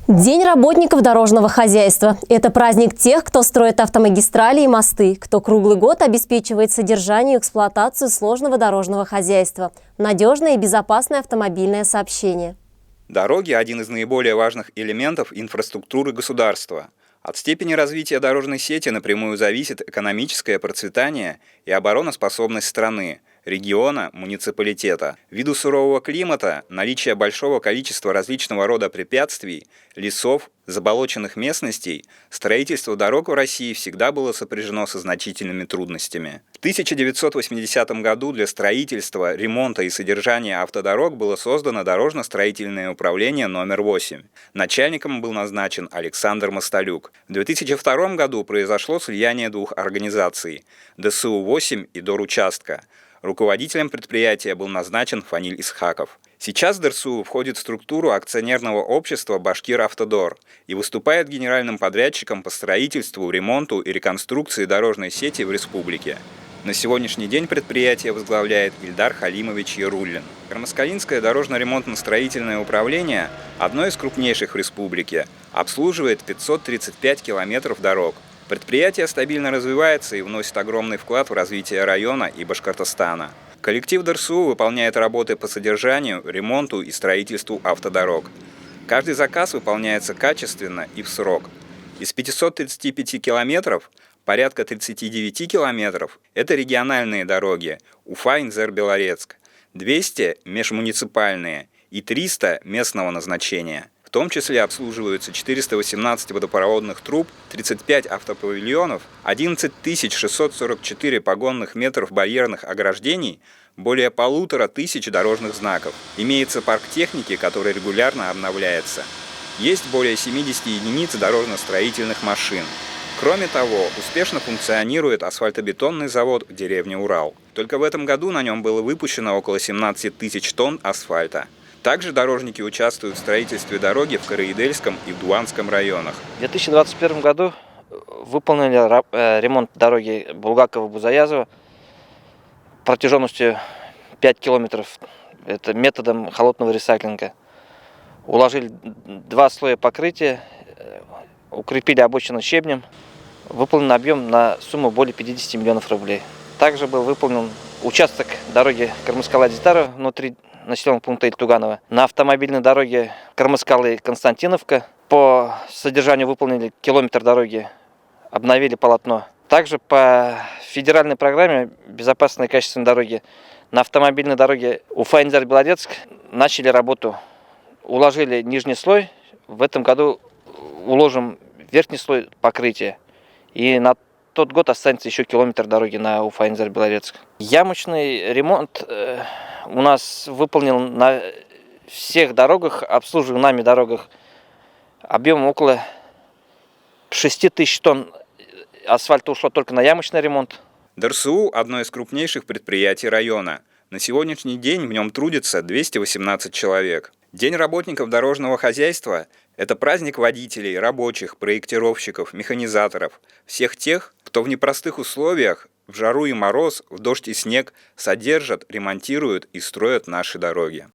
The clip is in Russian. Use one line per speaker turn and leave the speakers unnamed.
День работников дорожного хозяйства. Это праздник тех, кто строит автомагистрали и мосты, кто круглый год обеспечивает содержание и эксплуатацию сложного дорожного хозяйства, надежное и безопасное автомобильное сообщение.
Дороги – один из наиболее важных элементов инфраструктуры государства. От степени развития дорожной сети напрямую зависит экономическое процветание и обороноспособность страны, региона, муниципалитета. Ввиду сурового климата, наличия большого количества различного рода препятствий, лесов, заболоченных местностей, строительство дорог в России всегда было сопряжено со значительными трудностями. В 1980 году для строительства, ремонта и содержания автодорог было создано Дорожно-строительное управление номер 8. Начальником был назначен Александр Мостолюк. В 2002 году произошло слияние двух организаций – ДСУ-8 и Доручастка. Руководителем предприятия был назначен Фаниль Исхаков. Сейчас ДРСУ входит в структуру акционерного общества «Башкиравтодор» и выступает генеральным подрядчиком по строительству, ремонту и реконструкции дорожной сети в республике. На сегодняшний день предприятие возглавляет Ильдар Халимович Яруллин. Кармаскалинское дорожно-ремонтно-строительное управление, одно из крупнейших в республике, обслуживает 535 километров дорог. Предприятие стабильно развивается и вносит огромный вклад в развитие района и Башкортостана. Коллектив ДРСУ выполняет работы по содержанию, ремонту и строительству автодорог. Каждый заказ выполняется качественно и в срок. Из 535 километров порядка 39 километров – это региональные дороги Уфа-Инзер-Белорецк, 200 – межмуниципальные и 300 – местного назначения. В том числе обслуживаются 418 водопроводных труб, 35 автопавильонов, 11 644 погонных метров барьерных ограждений, более 1500 дорожных знаков. Имеется парк техники, который регулярно обновляется. Есть более 70 единиц дорожно-строительных машин. Кроме того, успешно функционирует асфальтобетонный завод в деревне Урал. Только в этом году на нем было выпущено около 17 тысяч тонн асфальта. Также дорожники участвуют в строительстве дороги в Караидельском и в Дуанском районах.
В 2021 году выполнили ремонт дороги Булгакова-Бузаязова протяженностью 5 километров. Это методом холодного ресайклинга. Уложили 2 слоя покрытия, укрепили обочину щебнем. Выполнен объем на сумму более 50 миллионов рублей. Также был выполнен участок дороги Кармаскала-Дитара внутри населенного пункта Ильтуганова. На автомобильной дороге Кармаскалы-Константиновка по содержанию выполнили километр дороги, обновили полотно. Также по федеральной программе «Безопасные и качественные дороги» на автомобильной дороге Уфа-Инзер-Белорецк начали работу. Уложили нижний слой, в этом году уложим верхний слой покрытия. И на тот год останется еще километр дороги на Уфа-Инзер-Белорецк. Ямочный ремонт у нас выполнен на всех дорогах, обслуживаемых нами дорогах, объемом около 6000 тонн асфальта ушло только на ямочный ремонт.
ДРСУ – одно из крупнейших предприятий района. На сегодняшний день в нем трудится 218 человек. День работников дорожного хозяйства – это праздник водителей, рабочих, проектировщиков, механизаторов, всех тех, кто в непростых условиях, в жару и мороз, в дождь и снег содержат, ремонтируют и строят наши дороги.